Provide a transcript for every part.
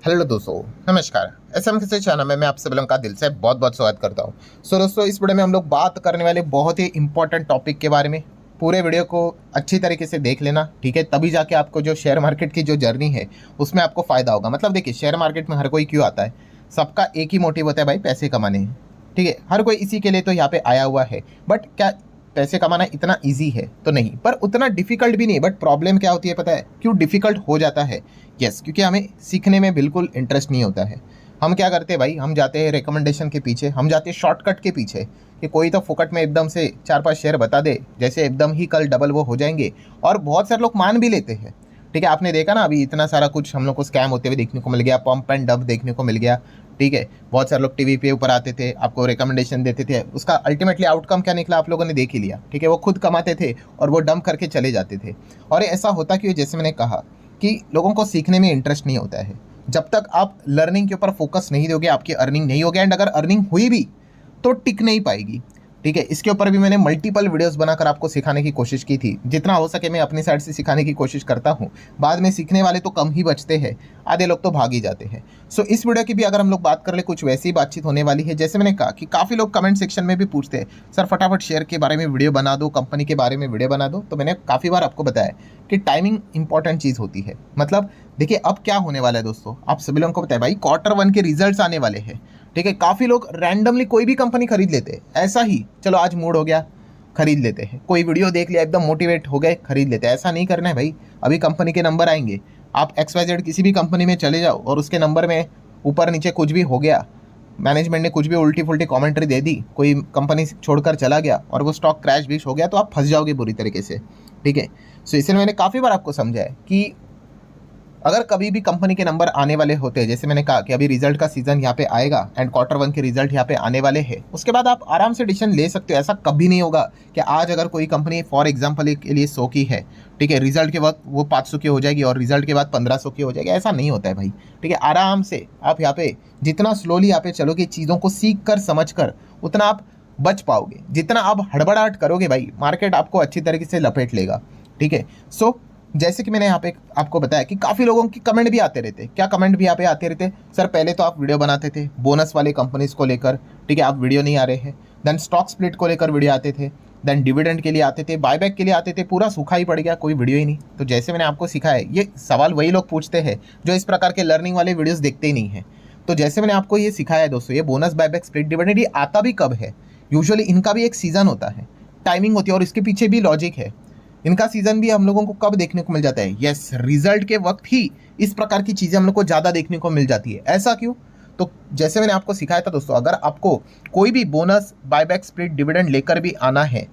Hello दोस्तों, नमस्कार। SM किसी चैनल में मैं आप सभी लोगों का दिल से बहुत बहुत स्वागत करता हूं। दोस्तों, इस वीडियो में हम लोग बात करने वाले बहुत ही इंपॉर्टेंट टॉपिक के बारे में। पूरे वीडियो को अच्छी तरीके से देख लेना, ठीक है? तभी जाके आपको जो शेयर मार्केट की जो जर्नी है उसमें आपको फ़ायदा होगा। मतलब देखिए, शेयर मार्केट में हर कोई क्यों आता है? सबका एक ही मोटिव होता है भाई, पैसे कमाने हैं, ठीक है? हर कोई इसी के लिए तो यहाँ पे आया हुआ है। बट क्या पैसे कमाना इतना ईजी है? तो नहीं, पर उतना डिफिकल्ट भी नहीं। बट प्रॉब्लम क्या होती है पता है क्यों डिफिकल्ट हो जाता है? यस, क्योंकि हमें सीखने में बिल्कुल इंटरेस्ट नहीं होता है। हम क्या करते हैं भाई, हम जाते हैं रिकमेंडेशन के पीछे, हम जाते हैं शॉर्टकट के पीछे कि कोई तो फुकट में एकदम से 4-5 शेयर बता दे, जैसे एकदम ही कल डबल वो हो जाएंगे। और बहुत सारे लोग मान भी लेते हैं, ठीक है? आपने देखा ना, अभी इतना सारा कुछ हम लोग को स्कैम होते हुए देखने को मिल गया, पंप एंड डब देखने को मिल गया, ठीक है? बहुत सारे लोग टीवी पे ऊपर आते थे, आपको रिकमेंडेशन देते थे, उसका अल्टीमेटली आउटकम क्या निकला आप लोगों ने देख ही लिया, ठीक है? वो खुद कमाते थे और वो डंप करके चले जाते थे। और ऐसा होता क्यों? जैसे मैंने कहा कि लोगों को सीखने में इंटरेस्ट नहीं होता है। जब तक आप लर्निंग के ऊपर फोकस नहीं दोगे, आपकी अर्निंग नहीं होगी। एंड अगर अर्निंग हुई भी तो टिक नहीं पाएगी, ठीक है? इसके ऊपर भी मैंने मल्टीपल वीडियोस बनाकर आपको सिखाने की कोशिश की थी। जितना हो सके मैं अपनी साइड से सिखाने की कोशिश करता हूँ। बाद में सीखने वाले तो कम ही बचते हैं, आधे लोग तो भाग ही जाते हैं। सो इस वीडियो की भी अगर हम लोग बात कर ले, कुछ वैसी बातचीत होने वाली है। जैसे मैंने कहा कि काफ़ी लोग कमेंट सेक्शन में भी पूछते हैं, सर फटाफट शेयर के बारे में वीडियो बना दो, कंपनी के बारे में वीडियो बना दो। तो मैंने काफ़ी बार आपको बताया कि टाइमिंग इंपॉर्टेंट चीज़ होती है। मतलब देखिए, अब क्या होने वाला है दोस्तों, आप सभी लोगों को बताया भाई, Q1 के रिजल्ट्स आने वाले हैं, ठीक है? काफ़ी लोग रैंडमली कोई भी कंपनी खरीद लेते हैं, ऐसा ही चलो आज मूड हो गया खरीद लेते हैं। कोई वीडियो देख लिया, एकदम मोटिवेट हो गए, खरीद लेते हैं। ऐसा नहीं करना है भाई। अभी कंपनी के नंबर आएंगे, आप XYZ किसी भी कंपनी में चले जाओ और उसके नंबर में ऊपर नीचे कुछ भी हो गया, मैनेजमेंट ने कुछ भी उल्टी फुल्टी कमेंट्री दे दी, कोई कंपनी छोड़कर चला गया और वो स्टॉक क्रैश भी हो गया, तो आप फंस जाओगे बुरी तरीके से, ठीक है? सो इसलिए मैंने काफ़ी बार आपको समझाया कि अगर कभी भी कंपनी के नंबर आने वाले होते हैं, जैसे मैंने कहा कि अभी रिजल्ट का सीजन यहाँ पे आएगा एंड Q1 के रिजल्ट यहाँ पे आने वाले हैं, उसके बाद आप आराम से डिसीजन ले सकते हो। ऐसा कभी नहीं होगा कि आज अगर कोई कंपनी फॉर एग्जांपल के लिए 100 की है, ठीक है, रिजल्ट के वक्त वो 500 की हो जाएगी और रिजल्ट के बाद 1500 की हो जाएगी। ऐसा नहीं होता है भाई, ठीक है? आराम से आप यहाँ पे जितना स्लोली यहाँ पे चलोगे, चीज़ों को सीख कर समझ कर, उतना आप बच पाओगे। जितना आप हड़बड़ाहट करोगे भाई, मार्केट आपको अच्छी तरीके से लपेट लेगा, ठीक है? सो जैसे कि मैंने यहाँ पे आपको बताया कि काफ़ी लोगों की कमेंट भी आते रहते। क्या कमेंट भी यहाँ पे आते रहते? सर पहले तो आप वीडियो बनाते थे बोनस वाले कंपनीज को लेकर, ठीक है, आप वीडियो नहीं आ रहे हैं। देन स्टॉक स्प्लिट को लेकर वीडियो आते थे, देन डिविडेंड के लिए आते थे, बायबैक के लिए आते थे, पूरा सूखा ही पड़ गया, कोई वीडियो ही नहीं। तो जैसे मैंने आपको सिखाया, ये सवाल वही लोग पूछते हैं जो इस प्रकार के लर्निंग वाले वीडियोज़ देखते ही नहीं है। तो जैसे मैंने आपको ये सिखाया है दोस्तों, ये बोनस बायबैक स्प्लिट डिविडेंड, ये आता भी कब है? यूजुअली इनका भी एक सीज़न होता है, टाइमिंग होती है और इसके पीछे भी लॉजिक है। इनका सीजन भी हम लोगों को कब देखने को मिल जाता है? यस, रिजल्ट के वक्त ही इस प्रकार की चीज़ें हम लोग को ज़्यादा देखने को मिल जाती है। ऐसा क्यों? तो जैसे मैंने आपको सिखाया था दोस्तों, अगर आपको कोई भी बोनस बायबैक स्प्लिट डिविडेंड लेकर भी आना है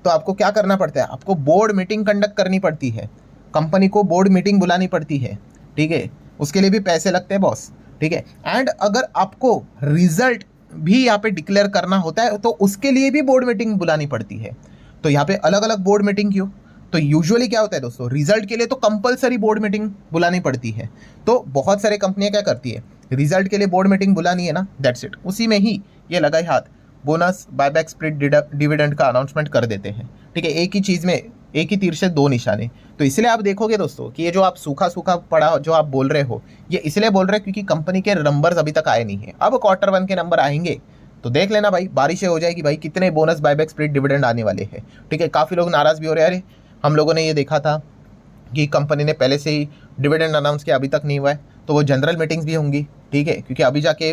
तो आपको क्या करना पड़ता है? आपको बोर्ड मीटिंग कंडक्ट करनी पड़ती है, कंपनी को बोर्ड मीटिंग बुलानी पड़ती है, ठीक है? उसके लिए भी पैसे लगते हैं बॉस, ठीक है? एंड अगर आपको रिजल्ट भी यहाँ पे डिक्लेयर करना होता है तो उसके लिए भी बोर्ड मीटिंग बुलानी पड़ती है। तो यहाँ पे अलग अलग बोर्ड मीटिंग क्यों? तो यूजुअली क्या होता है दोस्तों, रिजल्ट के लिए तो कंपलसरी बोर्ड मीटिंग बुलानी पड़ती है। तो बहुत सारे कंपनियां क्या करती है, रिजल्ट के लिए बोर्ड मीटिंग बुलानी है ना, दैट्स इट, उसी में ही ये लगाए हाथ बोनस बायबैक स्प्लिट डिविडेंड का अनाउंसमेंट कर देते हैं, ठीक है? एक ही चीज़ में, एक ही तीर से दो निशाने। तो इसलिए आप देखोगे दोस्तों कि ये जो आप सूखा सूखा पड़ा जो आप बोल रहे हो, ये इसलिए बोल रहे हैं क्योंकि कंपनी के नंबर्स अभी तक आए नहीं है। अब Q1 के नंबर आएंगे तो देख लेना भाई, बारिशें हो जाएगी भाई, कितने बोनस बायबैक स्प्लिट डिविडेंड आने वाले हैं, ठीक है? काफ़ी लोग नाराज़ भी हो रहे हैं, अरे हम लोगों ने ये देखा था कि कंपनी ने पहले से ही डिविडेंड अनाउंस किया, अभी तक नहीं हुआ है, तो वो जनरल मीटिंग्स भी होंगी, ठीक है? क्योंकि अभी जाके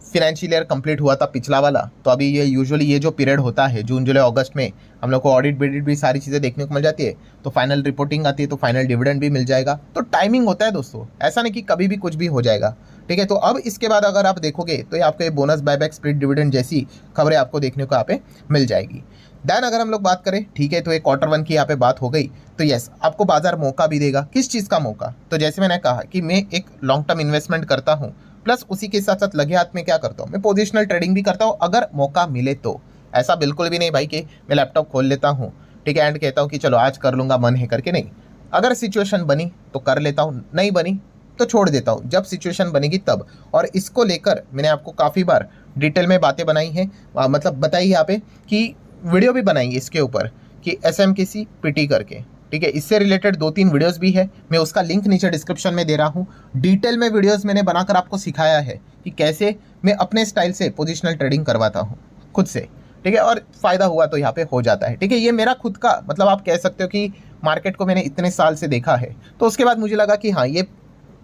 फिनेंशियल ईयर कंप्लीट हुआ था पिछला वाला, तो अभी ये यूजुअली ये जो पीरियड होता है जून जुलाई अगस्त में, हम लोग को ऑडिट बिडिट भी सारी चीज़ें देखने को मिल जाती है, तो फाइनल रिपोर्टिंग आती है, तो फाइनल डिविडेंड भी मिल जाएगा। तो टाइमिंग होता है दोस्तों, ऐसा नहीं कि कभी भी कुछ भी हो जाएगा, ठीक है? तो अब इसके बाद अगर आप देखोगे तो ये आपको ये बोनस बायबैक स्प्लिट डिविडेंड जैसी खबरें आपको देखने को यहाँ पे मिल जाएगी। देन अगर हम लोग बात करें, ठीक है, तो ये Q1 की यहाँ पे बात हो गई, तो यस, आपको बाजार मौका भी देगा। किस चीज़ का मौका? तो जैसे मैंने कहा कि मैं एक लॉन्ग टर्म इन्वेस्टमेंट करता हूँ, प्लस उसी के साथ साथ लगे हाथ में क्या करता हूँ, मैं पोजिशनल ट्रेडिंग भी करता हूँ अगर मौका मिले तो। ऐसा बिल्कुल भी नहीं भाई कि मैं लैपटॉप खोल लेता हूँ, ठीक है, एंड कहता हूँ कि चलो आज कर लूँगा, मन है करके, नहीं। अगर सिचुएशन बनी तो कर लेता हूँ, नहीं बनी तो छोड़ देता हूँ, जब सिचुएशन बनेगी तब। और इसको लेकर मैंने आपको काफ़ी बार डिटेल में बातें बनाई हैं, मतलब बताई यहाँ पे कि वीडियो भी बनाई इसके ऊपर कि SMKC PT करके, ठीक है। इससे रिलेटेड 2-3 वीडियोस भी है, मैं उसका लिंक नीचे डिस्क्रिप्शन में दे रहा हूँ। डिटेल में वीडियोस मैंने बनाकर आपको सिखाया है कि कैसे मैं अपने स्टाइल से पोजिशनल ट्रेडिंग करवाता हूँ खुद से, ठीक है, और फ़ायदा हुआ तो यहाँ पे हो जाता है, ठीक है। ये मेरा खुद का मतलब आप कह सकते हो कि मार्केट को मैंने इतने साल से देखा है, तो उसके बाद मुझे लगा कि हाँ, ये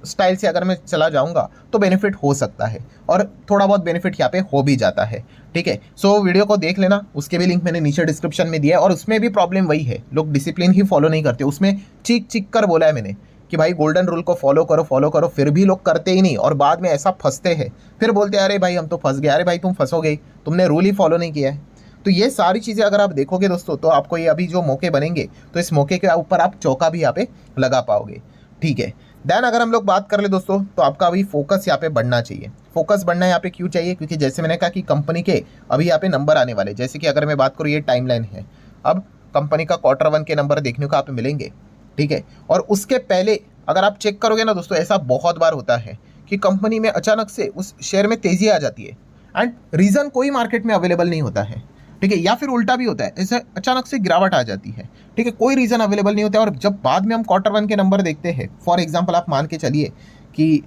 स्टाइल से अगर मैं चला जाऊंगा तो बेनिफिट हो सकता है, और थोड़ा बहुत बेनिफिट यहाँ पे हो भी जाता है, ठीक है। सो वीडियो को देख लेना, उसके भी लिंक मैंने नीचे डिस्क्रिप्शन में दिया है। और उसमें भी प्रॉब्लम वही है, लोग डिसिप्लिन ही फॉलो नहीं करते। उसमें चीख चीख कर बोला है मैंने कि भाई गोल्डन रूल को फॉलो करो, फिर भी लोग करते ही नहीं, और बाद में ऐसा फंसते हैं, फिर बोलते हैं अरे भाई हम तो फंस गए। अरे भाई तुम फंसोगे, तुमने रूल ही फॉलो नहीं किया है। तो ये सारी चीज़ें अगर आप देखोगे दोस्तों, तो आपको ये अभी जो मौके बनेंगे, तो इस मौके के ऊपर आप चौका भी यहाँ पे लगा पाओगे, ठीक है। देन अगर हम लोग बात कर ले दोस्तों, तो आपका अभी फोकस यहाँ पे बढ़ना चाहिए। फोकस बढ़ना यहाँ पे क्यों चाहिए? क्योंकि जैसे मैंने कहा कि कंपनी के अभी यहाँ पे नंबर आने वाले, जैसे कि अगर मैं बात करूँ, ये टाइमलाइन है, अब कंपनी का Q1 के नंबर देखने को आप मिलेंगे, ठीक है। और उसके पहले अगर आप चेक करोगे ना दोस्तों, ऐसा बहुत बार होता है कि कंपनी में अचानक से उस शेयर में तेजी आ जाती है, एंड रीज़न कोई मार्केट में अवेलेबल नहीं होता है, ठीक है। या फिर उल्टा भी होता है, ऐसे अचानक से गिरावट आ जाती है, ठीक है, कोई रीज़न अवेलेबल नहीं होता है। और जब बाद में हम Q1 के नंबर देखते हैं, फॉर एग्जांपल आप मान के चलिए कि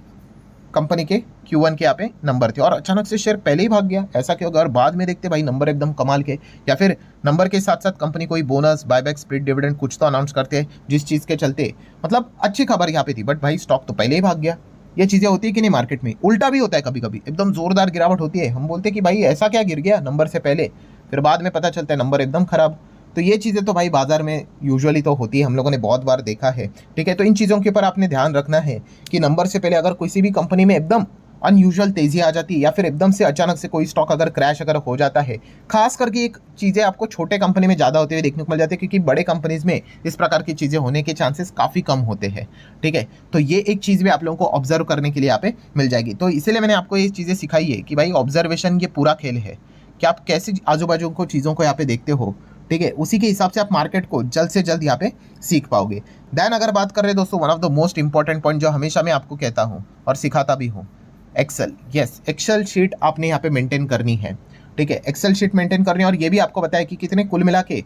कंपनी के Q1 के यहाँ पे नंबर थे और अचानक से शेयर पहले ही भाग गया, ऐसा क्यों होगा? और बाद में देखते भाई नंबर एकदम कमाल के, या फिर नंबर के साथ साथ कंपनी कोई बोनस, बायबैक, स्प्लिट डिविडेंड कुछ तो अनाउंस करते हैं, जिस चीज़ के चलते मतलब अच्छी खबर यहाँ पे थी, बट भाई स्टॉक तो पहले ही भाग गया। ये चीज़ें होती है कि नहीं मार्केट में? उल्टा भी होता है कभी कभी, एकदम जोरदार गिरावट होती है, हम बोलते हैं कि भाई ऐसा क्या गिर गया नंबर से पहले, फिर बाद में पता चलता है नंबर एकदम खराब। तो ये चीज़ें तो भाई बाजार में यूजुअली तो होती है, हम लोगों ने बहुत बार देखा है, ठीक है। तो इन चीज़ों के ऊपर आपने ध्यान रखना है कि नंबर से पहले अगर किसी भी कंपनी में एकदम अनयूजुअल तेजी आ जाती है, या फिर एकदम से अचानक से कोई स्टॉक अगर क्रैश अगर हो जाता है, खास करके एक चीज़ें आपको छोटे कंपनी में ज़्यादा होते हुए देखने को मिल जाती है, क्योंकि बड़े कंपनीज में इस प्रकार की चीज़ें होने के चांसेस काफ़ी कम होते हैं, ठीक है। तो ये एक चीज़ भी आप लोगों को ऑब्जर्व करने के लिए यहाँ पे मिल जाएगी। तो इसीलिए मैंने आपको ये चीज़ें सिखाई है कि भाई ऑब्जर्वेशन ये पूरा खेल है कि आप कैसे आजू बाजू को चीज़ों को यहाँ पे देखते हो, ठीक है। उसी के हिसाब से आप मार्केट को जल्द से जल्द यहाँ पे सीख पाओगे। देन अगर बात कर रहे दोस्तों, one of the most important point जो हमेशा मैं आपको कहता हूँ और सिखाता भी हूँ, एक्सेल। यस, एक्सेल शीट आपने यहाँ पे मेंटेन करनी है, ठीक है। एक्सेल शीट मेंटेन करनी है, और ये भी आपको बताया कि कितने कुल मिला के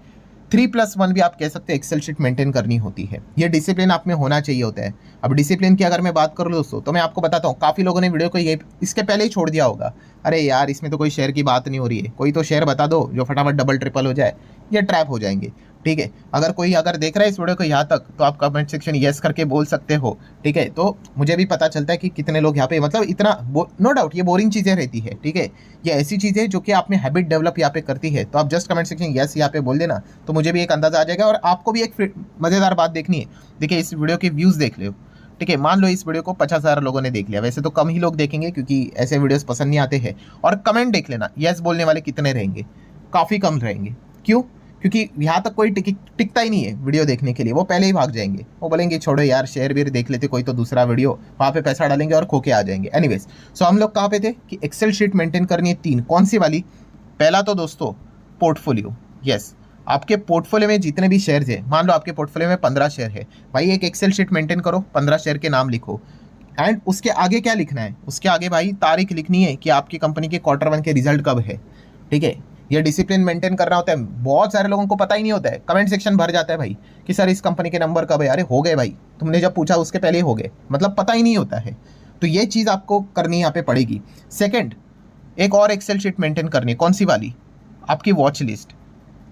3+1 भी आप कह सकते हैं एक्सेल शीट मेंटेन करनी होती है। ये डिसिप्लिन आप में होना चाहिए होता है। अब डिसिप्लिन की अगर मैं बात करूँ दोस्तों, तो मैं आपको बताता हूँ, काफ़ी लोगों ने वीडियो को ये इसके पहले ही छोड़ दिया होगा, अरे यार इसमें तो कोई शेयर की बात नहीं हो रही है, कोई तो शेयर बता दो जो फटाफट डबल ट्रिपल हो जाए, ये ट्रैप हो जाएंगे, ठीक है। अगर कोई अगर देख रहा है इस वीडियो को यहाँ तक, तो आप कमेंट सेक्शन यस करके बोल सकते हो, ठीक है। तो मुझे भी पता चलता है कि कितने लोग यहाँ पे मतलब इतना नो डाउट ये बोरिंग चीज़ें रहती है, ठीक है। ये ऐसी चीज़ें जो कि आप में हैबिट डेवलप यहाँ पे करती है, तो आप जस्ट कमेंट सेक्शन यस यहाँ पे बोल देना, तो मुझे भी एक अंदाजा आ जाएगा। और आपको भी एक मज़ेदार बात देखनी है, देखिए इस वीडियो के व्यूज़ देख लो, ठीक है। मान लो इस वीडियो को 50,000 लोगों ने देख लिया, वैसे तो कम ही लोग देखेंगे क्योंकि ऐसे वीडियोस पसंद नहीं आते हैं। और कमेंट देख लेना, यस बोलने वाले कितने रहेंगे? काफ़ी कम रहेंगे। क्यों? क्योंकि यहाँ तक कोई टिकता ही नहीं है वीडियो देखने के लिए, वो पहले ही भाग जाएंगे, वो बोलेंगे छोड़ो यार शेयर भी देख लेते कोई तो दूसरा वीडियो, वहाँ पे पैसा डालेंगे और खो के आ जाएंगे। एनीवेज, सो हम लोग कहाँ पे थे कि एक्सेल शीट मेंटेन करनी है 3। कौन सी वाली? पहला तो दोस्तों पोर्टफोलियो। यस, आपके पोर्टफोलियो में जितने भी शेयर्स है, मान लो आपके पोर्टफोलियो में 15 शेयर है, भाई एक एक्सेल शीट मेंटेन करो, 15 शेयर के नाम लिखो, एंड उसके आगे क्या लिखना है? उसके आगे भाई तारीख लिखनी है कि आपकी कंपनी के Q1 के रिजल्ट कब है, ठीक है। ये डिसिप्लिन मेंटेन करना होता है, बहुत सारे लोगों को पता ही नहीं होता है। कमेंट सेक्शन भर जाता है भाई कि सर इस कंपनी के नंबर कब है, अरे हो गए भाई, तुमने जब पूछा उसके पहले हो गए, मतलब पता ही नहीं होता है। तो ये चीज़ आपको करनी यहाँ पे पड़ेगी। सेकेंड, एक और एक्सेल शीट मेंटेन करनी है, कौन सी वाली? आपकी वॉच लिस्ट,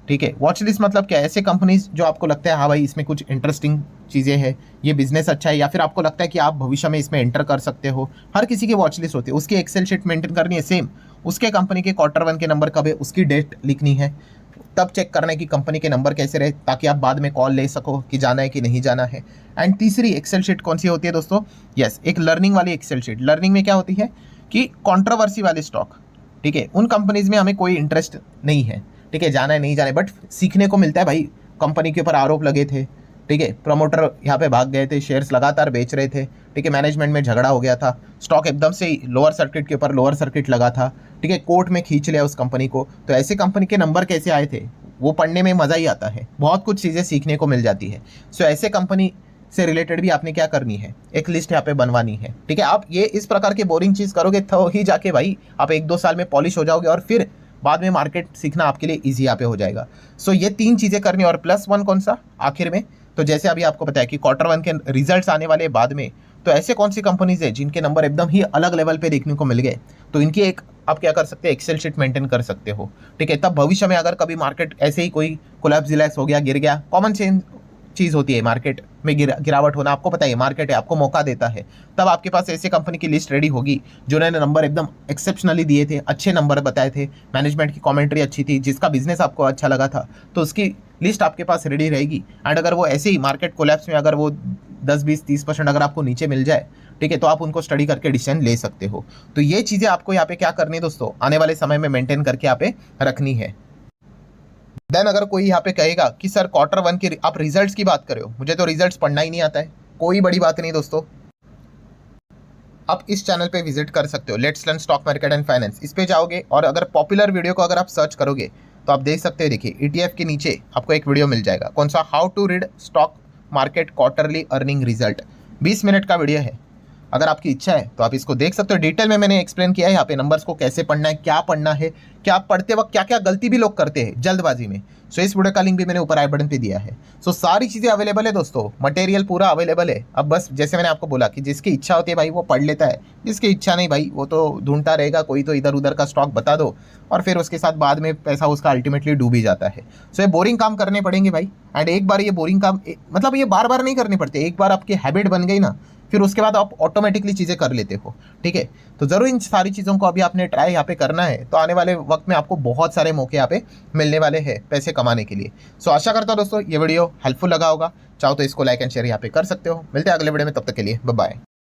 ठीक है। वॉच लिस्ट मतलब क्या? ऐसे कंपनीज जो आपको लगता है हाँ भाई इसमें कुछ इंटरेस्टिंग चीज़ें हैं, ये बिजनेस अच्छा है, या फिर आपको लगता है कि आप भविष्य में इसमें एंटर कर सकते हो, हर किसी की वॉच लिस्ट होती है, उसकी एक्सेल शीट मेंटेन करनी है। सेम उसके कंपनी के Q1 के नंबर कब है, उसकी डेट लिखनी है, तब चेक करना है कि कंपनी के नंबर कैसे रहे, ताकि आप बाद में कॉल ले सको कि जाना है कि नहीं जाना है। एंड तीसरी एक्सेल शीट कौन सी होती है दोस्तों? यस, एक लर्निंग वाली एक्सेल शीट। लर्निंग में क्या होती है कि कंट्रोवर्सी वाले स्टॉक, ठीक है, उन कंपनीज में हमें कोई इंटरेस्ट नहीं है, ठीक है, जाना है नहीं जाना है, बट सीखने को मिलता है भाई। कंपनी के ऊपर आरोप लगे थे, ठीक है, प्रमोटर यहाँ पे भाग गए थे, शेयर्स लगातार बेच रहे थे, ठीक है, मैनेजमेंट में झगड़ा हो गया था, स्टॉक एकदम से लोअर सर्किट के ऊपर लोअर सर्किट लगा था, ठीक है, कोर्ट में खींच लिया उस कंपनी को। तो ऐसे कंपनी के नंबर कैसे आए थे, वो पढ़ने में मज़ा ही आता है, बहुत कुछ चीज़ें सीखने को मिल जाती है। सो ऐसे कंपनी से रिलेटेड भी आपने क्या करनी है, एक लिस्ट यहाँ पे बनवानी है, ठीक है। आप ये इस प्रकार की बोरिंग चीज़ करोगे तो ही जाके भाई आप 1-2 साल में पॉलिश हो जाओगे, और फिर बाद में मार्केट सीखना आपके लिए ईजी यहाँ पे हो जाएगा। सो ये 3 चीज़ें करनी, और +1 कौन सा? आखिर में तो जैसे अभी आपको बताया कि Q1 के रिजल्ट्स आने वाले बाद में, तो ऐसे कौन सी कंपनीज है जिनके नंबर एकदम ही अलग लेवल पे देखने को मिल गए, तो इनकी एक आप क्या कर सकते हैं, एक्सेल शीट मेंटेन कर सकते हो, ठीक है। तब भविष्य में अगर कभी मार्केट ऐसे ही कोई कोलैप्स रिलैक्स हो गया, गिर गया, कॉमन सेंस चीज़ होती है मार्केट में, गिरावट होना आपको पता है, मार्केट है, आपको मौका देता है, तब आपके पास ऐसे कंपनी की लिस्ट रेडी होगी जिन्होंने नंबर एकदम एक्सेप्शनली दिए थे, अच्छे नंबर बताए थे, मैनेजमेंट की कमेंट्री अच्छी थी, जिसका बिजनेस आपको अच्छा लगा था, तो उसकी लिस्ट आपके पास रेडी रहेगी। एंड अगर वो ऐसे ही मार्केट कोलैप्स में अगर वो 10-20-30% अगर आपको नीचे मिल जाए, ठीक है, तो आप उनको स्टडी करके डिसीजन ले सकते हो। तो ये चीज़ें आपको यहाँ पे क्या करनी है दोस्तों, आने वाले समय में मेंटेन करके यहाँ पे रखनी है। देन अगर कोई यहाँ पे कहेगा कि सर Q1 की आप रिजल्ट्स की बात कर रहे हो, मुझे तो रिजल्ट्स पढ़ना ही नहीं आता है, कोई बड़ी बात नहीं दोस्तों, आप इस चैनल पे विजिट कर सकते हो, let's learn stock market and finance. इस पे जाओगे और अगर पॉपुलर वीडियो को अगर आप सर्च करोगे तो आप देख सकते हैं, देखिए ETF के नीचे आपको एक वीडियो मिल जाएगा, कौन सा, how to read stock market quarterly earning result, 20 minute का वीडियो है। अगर आपकी इच्छा है तो आप इसको देख सकते हो, डिटेल में मैंने एक्सप्लेन किया है यहाँ पे नंबर्स को कैसे पढ़ना है, क्या पढ़ना है, क्या पढ़ते वक्त क्या क्या गलती भी लोग करते हैं जल्दबाजी में। सो इस वीडियो का लिंक भी मैंने ऊपर आई बटन पे दिया है। सो सारी चीज़ें अवेलेबल है दोस्तों, मटेरियल पूरा अवेलेबल है। अब बस जैसे मैंने आपको बोला कि जिसकी इच्छा होती है भाई वो पढ़ लेता है, जिसकी इच्छा नहीं भाई वो तो ढूंढता रहेगा, कोई तो इधर उधर का स्टॉक बता दो और फिर उसके साथ बाद में पैसा उसका अल्टीमेटली डूब ही जाता है। सो ये बोरिंग काम करने पड़ेंगे भाई, एंड एक बार ये बोरिंग काम मतलब ये बार बार नहीं करने पड़ते, एक बार आपकी हैबिट बन गई ना, फिर उसके बाद आप ऑटोमेटिकली चीज़ें कर लेते हो, ठीक है। तो ज़रूर इन सारी चीज़ों को अभी आपने ट्राई यहाँ पे करना है, तो आने वाले वक्त में आपको बहुत सारे मौके यहाँ पे मिलने वाले हैं पैसे कमाने के लिए। सो आशा करता हूँ दोस्तों ये वीडियो हेल्पफुल लगा होगा, चाहो तो इसको लाइक एंड शेयर यहाँ पे कर सकते हो। मिलते हैं अगले वीडियो में, तब तक के लिए बाय बाय।